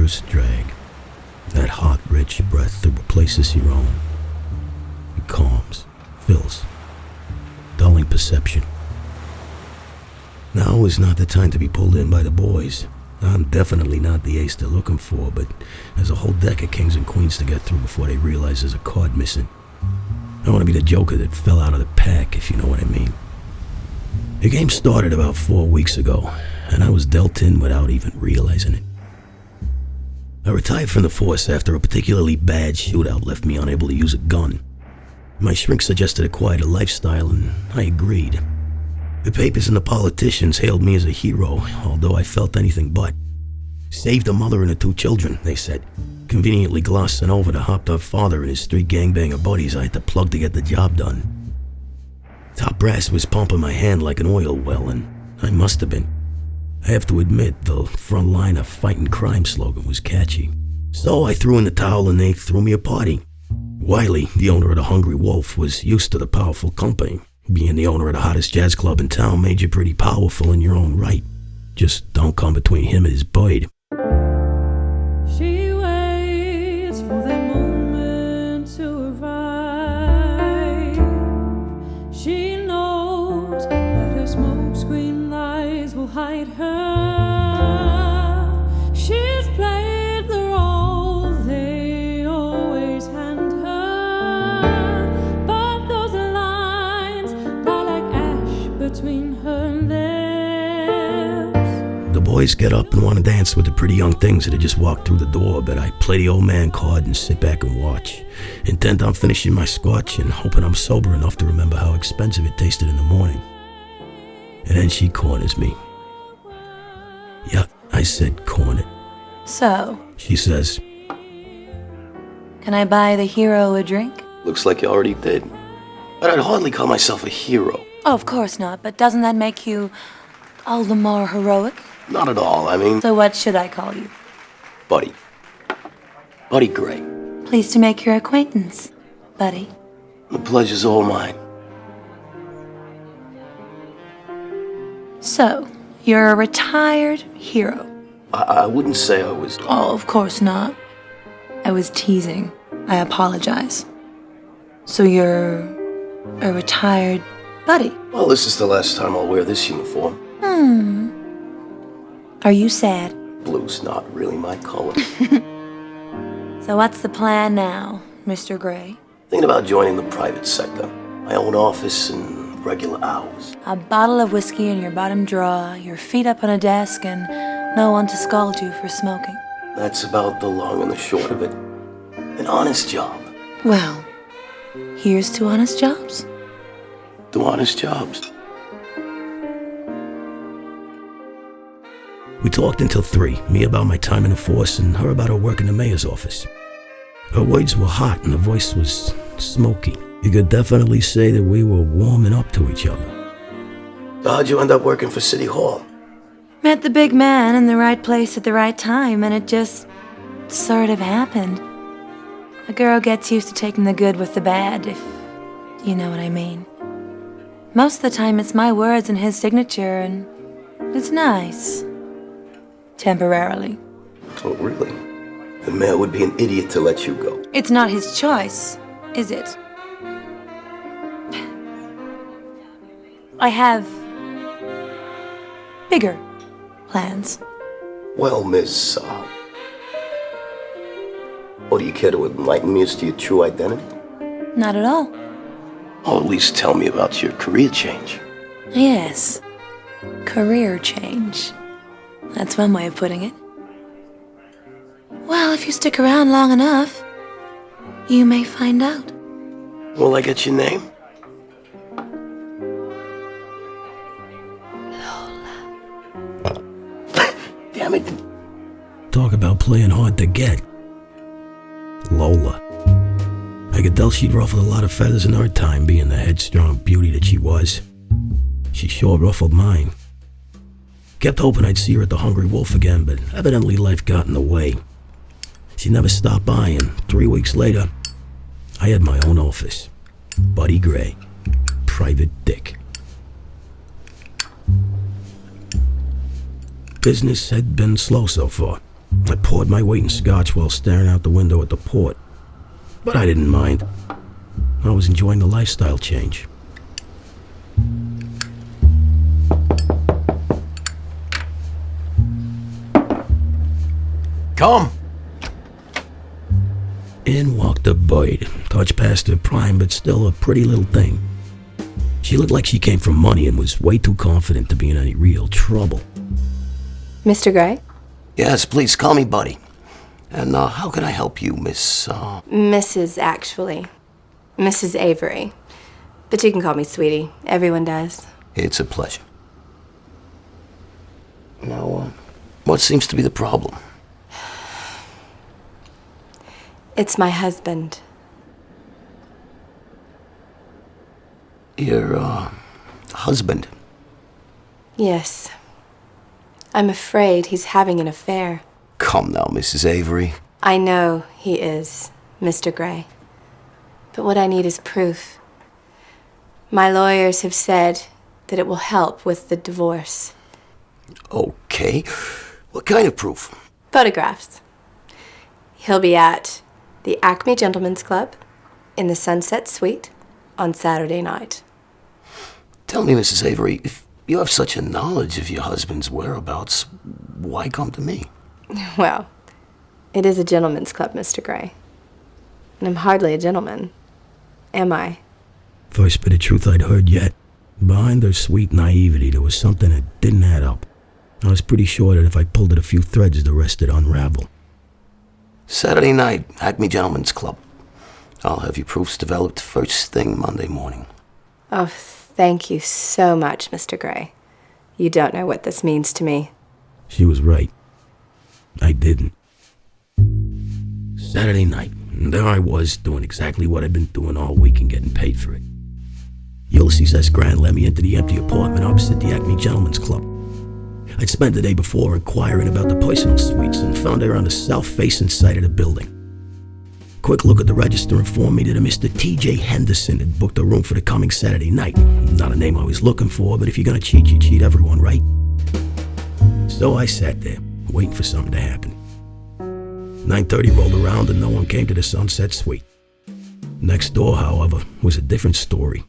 first drag, that hot, rich breath that replaces your own. It calms, fills, dulling perception. Now is not the time to be pulled in by the boys. I'm definitely not the ace they're looking for, but there's a whole deck of kings and queens to get through before they realize there's a card missing. I want to be the joker that fell out of the pack, if you know what I mean. The game started about 4 weeks ago, and I was dealt in without even realizing it. I retired from the force after a particularly bad shootout left me unable to use a gun. My shrink suggested a quieter lifestyle, and I agreed. The papers and the politicians hailed me as a hero, although I felt anything but. Saved a mother and her 2 children, they said, conveniently glossing over the hopped-up father and his 3 gangbanger buddies I had to plug to get the job done. Top brass was pumping my hand like an oil well, and I must have been. I have to admit, the front line of fighting crime slogan was catchy. So I threw in the towel and they threw me a party. Wiley, the owner of the Hungry Wolf, was used to the powerful company. Being the owner of the hottest jazz club in town made you pretty powerful in your own right. Just don't come between him and his bird. She waits for the moment to arrive. She knows that her smokescreen lies will hide her. She's played the role they always hand her, but those lines lie like ash between her lips. The boys get up and want to dance with the pretty young things that had just walked through the door, but I play the old man card and sit back and watch, intent on finishing my scotch and hoping I'm sober enough to remember how expensive it tasted in the morning. And then she corners me. Yeah, I said cornered. So, She says, can I buy the hero a drink? Looks like you already did. But I'd hardly call myself a hero. Oh, of course not, but doesn't that make you all the more heroic? Not at all, I mean, So what should I call you? Buddy. Buddy Gray. Pleased to make your acquaintance, buddy. The pleasure's all mine. So, you're a retired hero. I wouldn't say I was... Oh, of course not. I was teasing. I apologize. So you're a retired buddy? Well, this is the last time I'll wear this uniform. Are you sad? Blue's not really my color. So what's the plan now, Mr. Gray? Thinking about joining the private sector. My own office and regular hours. A bottle of whiskey in your bottom drawer, your feet up on a desk, and no one to scold you for smoking. That's about the long and the short of it. An honest job. Well, here's to honest jobs. Do honest jobs. We talked until 3, me about my time in the force and her about her work in the mayor's office. Her words were hot and her voice was smoky. You could definitely say that we were warming up to each other. So how'd you end up working for City Hall? Met the big man in the right place at the right time, and it just sort of happened. A girl gets used to taking the good with the bad, if you know what I mean. Most of the time it's my words and his signature, and it's nice. Temporarily. Oh, really? The mayor would be an idiot to let you go. It's not his choice, is it? I have bigger plans. Well, Miss, do you care to enlighten me as to your true identity? Not at all. Or at least tell me about your career change. Yes. Career change. That's one way of putting it. Well, if you stick around long enough, you may find out. Will I get your name? Damn it. Talk about playing hard to get. Lola. I could tell she'd ruffled a lot of feathers in her time, being the headstrong beauty that she was. She sure ruffled mine. Kept hoping I'd see her at the Hungry Wolf again, but evidently life got in the way. She never stopped by, and 3 weeks later, I had my own office. Buddy Gray. Private Dick. Business had been slow so far. I poured my weight in scotch while staring out the window at the port. But I didn't mind. I was enjoying the lifestyle change. Come. In walked a bird, touch past her prime, but still a pretty little thing. She looked like she came from money and was way too confident to be in any real trouble. Mr. Gray? Yes, please call me Buddy. And how can I help you, Miss, Mrs. actually. Mrs. Avery. But you can call me Sweetie. Everyone does. It's a pleasure. Now, what seems to be the problem? It's my husband. Your, husband? Yes. I'm afraid he's having an affair. Come now, Mrs. Avery. I know he is, Mr. Gray. But what I need is proof. My lawyers have said that it will help with the divorce. Okay. What kind of proof? Photographs. He'll be at the Acme Gentlemen's Club in the Sunset Suite on Saturday night. Tell me, Mrs. Avery, if you have such a knowledge of your husband's whereabouts, why come to me? Well, it is a gentleman's club, Mr. Gray. And I'm hardly a gentleman, am I? First bit of truth I'd heard yet. Behind her sweet naivety, there was something that didn't add up. I was pretty sure that if I pulled at a few threads, the rest would unravel. Saturday night, Acme Gentlemen's Club. I'll have your proofs developed first thing Monday morning. Oh, thank you so much, Mr. Gray. You don't know what this means to me. She was right. I didn't. Saturday night, and there I was, doing exactly what I'd been doing all week and getting paid for it. Ulysses S. Grant let me into the empty apartment opposite the Acme Gentlemen's Club. I'd spent the day before inquiring about the personal suites and found her on the south-facing side of the building. Quick look at the register informed me that a Mr. T.J. Henderson had booked a room for the coming Saturday night. Not a name I was looking for, but if you're gonna cheat, you cheat everyone, right? So I sat there, waiting for something to happen. 9:30 rolled around and no one came to the Sunset Suite. Next door, however, was a different story.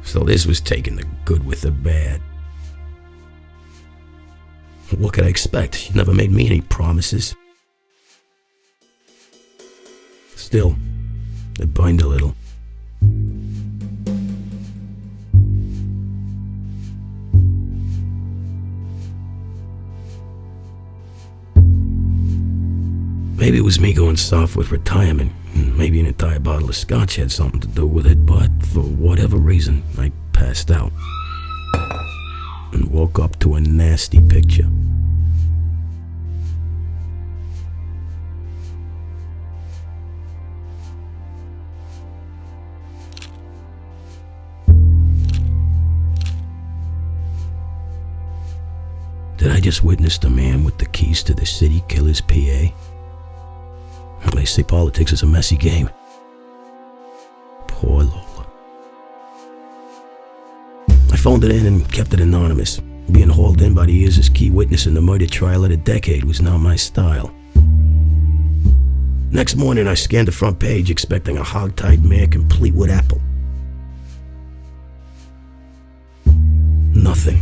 So this was taking the good with the bad. What could I expect? She never made me any promises. Still, it burned a little. Maybe it was me going soft with retirement. Maybe an entire bottle of scotch had something to do with it, but for whatever reason, I passed out and woke up to a nasty picture. Did I just witness the man with the keys to the city kill his PA? They say politics is a messy game. Poor Lola. I phoned it in and kept it anonymous. Being hauled in by the ears as key witness in the murder trial of the decade was not my style. Next morning, I scanned the front page expecting a hog-tied mare complete with apple. Nothing.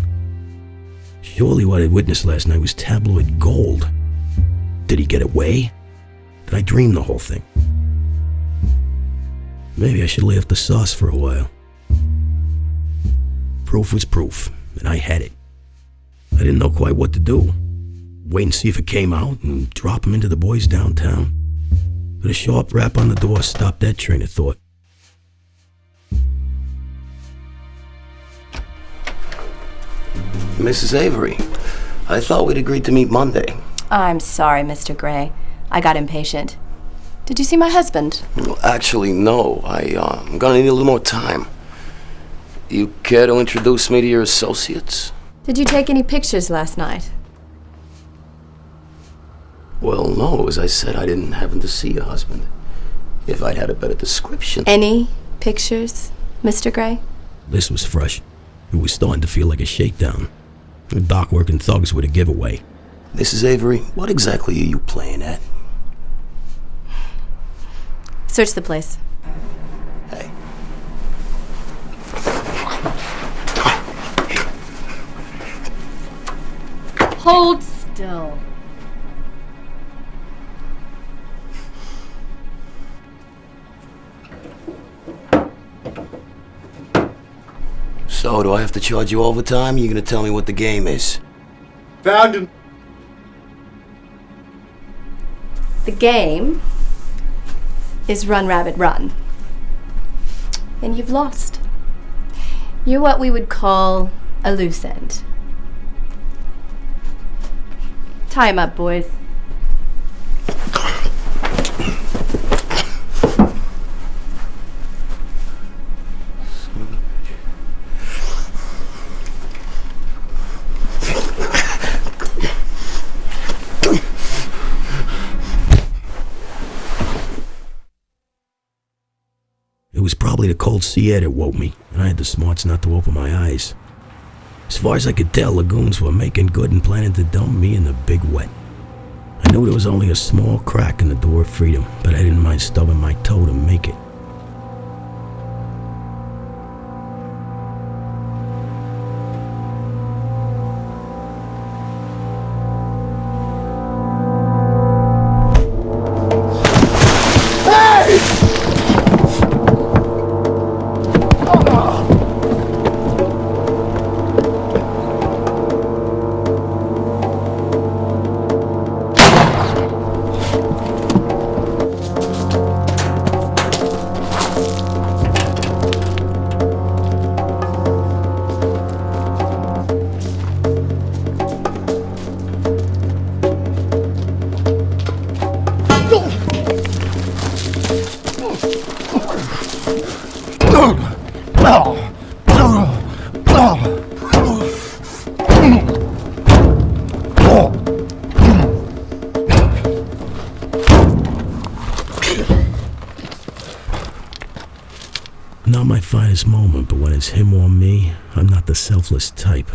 Surely what I'd witnessed last night was tabloid gold. Did he get away? Did I dream the whole thing? Maybe I should lay off the sauce for a while. Proof was proof, and I had it. I didn't know quite what to do. Wait and see if it came out and drop him into the boys downtown. But a sharp rap on the door stopped that train of thought. Mrs. Avery, I thought we'd agreed to meet Monday. I'm sorry, Mr. Gray. I got impatient. Did you see my husband? Well, actually, no. I'm gonna need a little more time. You care to introduce me to your associates? Did you take any pictures last night? Well, no. As I said, I didn't happen to see your husband. If I'd had a better description... Any pictures, Mr. Gray? This was fresh. It was starting to feel like a shakedown. The dock-working thugs were the giveaway. Mrs. Avery, what exactly are you playing at? Search the place. Hey. Hold still. So, do I have to charge you overtime? You're gonna tell me what the game is? Found him. The game is Run, Rabbit, Run. And you've lost. You're what we would call a loose end. Tie him up, boys. It was probably the cold sea air that woke me, and I had the smarts not to open my eyes. As far as I could tell, lagoons were making good and planning to dump me in the big wet. I knew there was only a small crack in the door of freedom, but I didn't mind stubbing my toe to make it. Not my finest moment, but when it's him or me, I'm not the selfless type.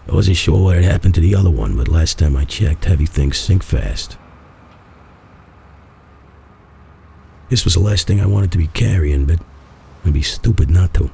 I wasn't sure what had happened to the other one, but last time I checked, heavy things sink fast. This was the last thing I wanted to be carrying, but I'd be stupid not to.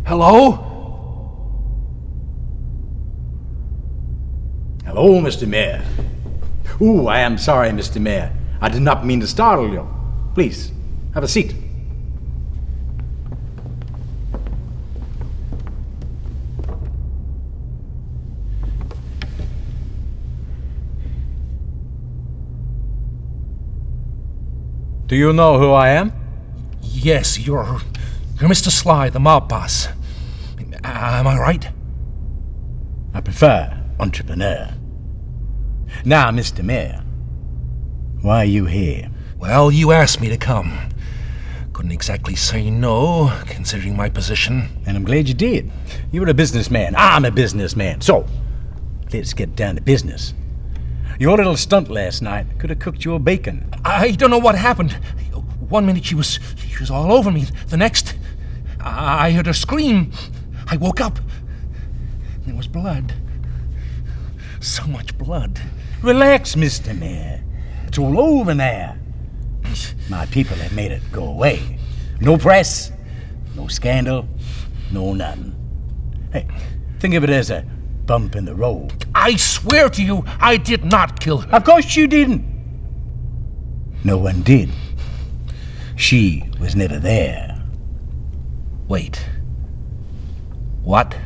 Hello? Hello, Mr. Mayor. Ooh, I am sorry, Mr. Mayor. I did not mean to startle you. Please, have a seat. Do you know who I am? Yes, you're Mr. Sly, the mob boss. Am I right? I prefer entrepreneur. Now, Mr. Mayor, why are you here? Well, you asked me to come. Couldn't exactly say no, considering my position. And I'm glad you did. You're a businessman. I'm a businessman. So, let's get down to business. Your little stunt last night could have cooked your bacon. I don't know what happened. One minute she was all over me. The next, I heard her scream. I woke up. There was blood. So much blood. Relax, Mr. Mayor. It's all over now. My people have made it go away. No press, no scandal, no nothing. Hey, think of it as a bump in the road. I swear to you, I did not kill her. Of course you didn't. No one did. She was never there. Wait. What?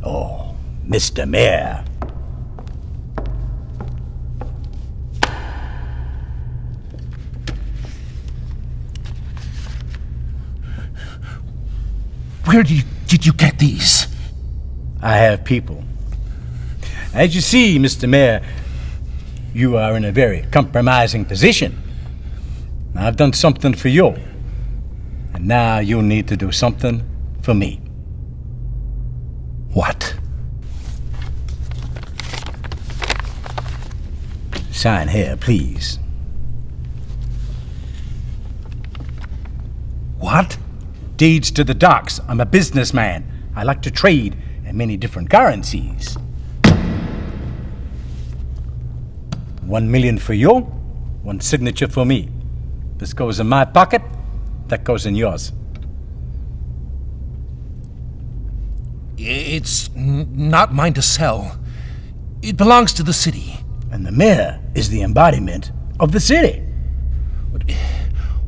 Oh, Mr. Mayor. Where did you get these? I have people. As you see, Mr. Mayor, you are in a very compromising position. I've done something for you, and now you need to do something for me. What? Sign here, please. What? Deeds to the docks. I'm a businessman. I like to trade in many different currencies. 1 million for you, 1 signature for me. This goes in my pocket, that goes in yours. It's not mine to sell. It belongs to the city. And the mayor is the embodiment of the city.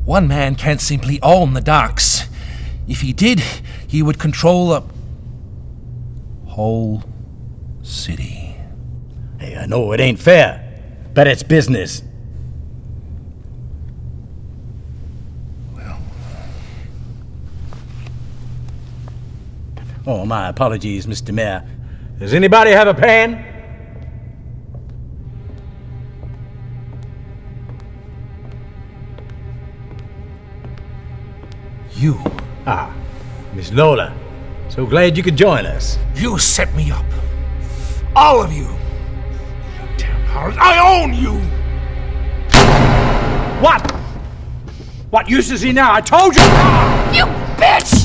One man can't simply own the docks. If he did, he would control a whole city. Hey, I know it ain't fair, but it's business. Well. Oh, my apologies, Mr. Mayor. Does anybody have a pen? You. Ah, Miss Lola. So glad you could join us. You set me up. All of you. You damn powers. I own you! What? What use is he now? I told you! You bitch!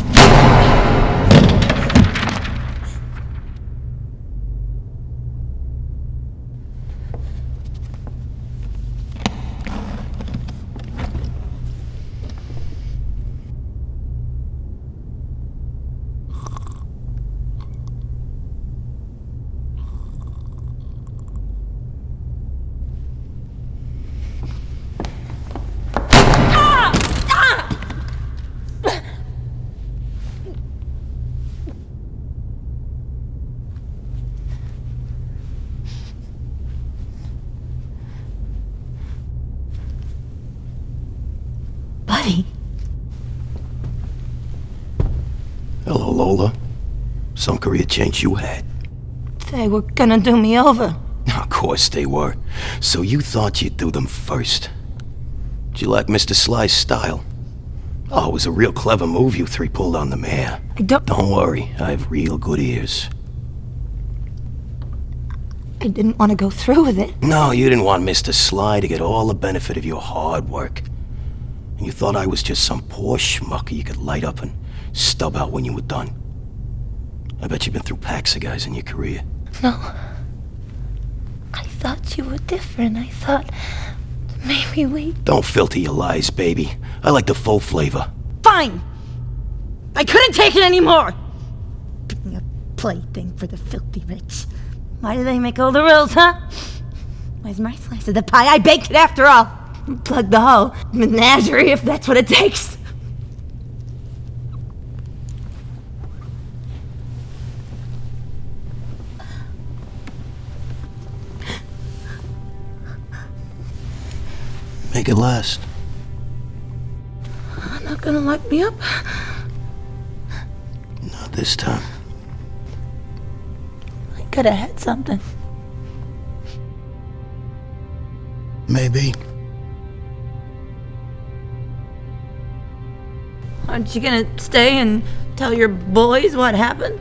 Buddy. Hello, Lola. Some career change you had. They were gonna do me over. Of course they were. So you thought you'd do them first. Did you like Mr. Sly's style? Oh, it was a real clever move you three pulled on the mayor. Don't worry, I have real good ears. I didn't want to go through with it. No, you didn't want Mr. Sly to get all the benefit of your hard work. And you thought I was just some poor schmuck you could light up and stub out when you were done. I bet you've been through packs of guys in your career. No. I thought you were different. I thought maybe we... Don't filter your lies, baby. I like the full flavor. Fine! I couldn't take it anymore! Being a plaything for the filthy rich. Why do they make all the rules, huh? Where's my slice of the pie? I baked it after all. Plug the whole menagerie if that's what it takes. Make it last. Not gonna lock me up? Not this time. I could have had something. Maybe. Aren't you gonna stay and tell your boys what happened?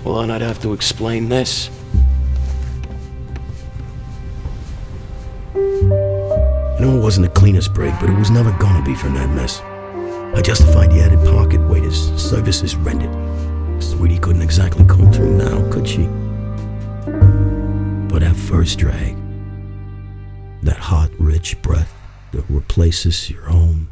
Well, then I'd have to explain this. I know it wasn't the cleanest break, but it was never gonna be from that mess. I justified the added pocket weight as services rendered. Sweetie couldn't exactly comb through now, could she? But that first drag, that hot, rich breath that replaces your own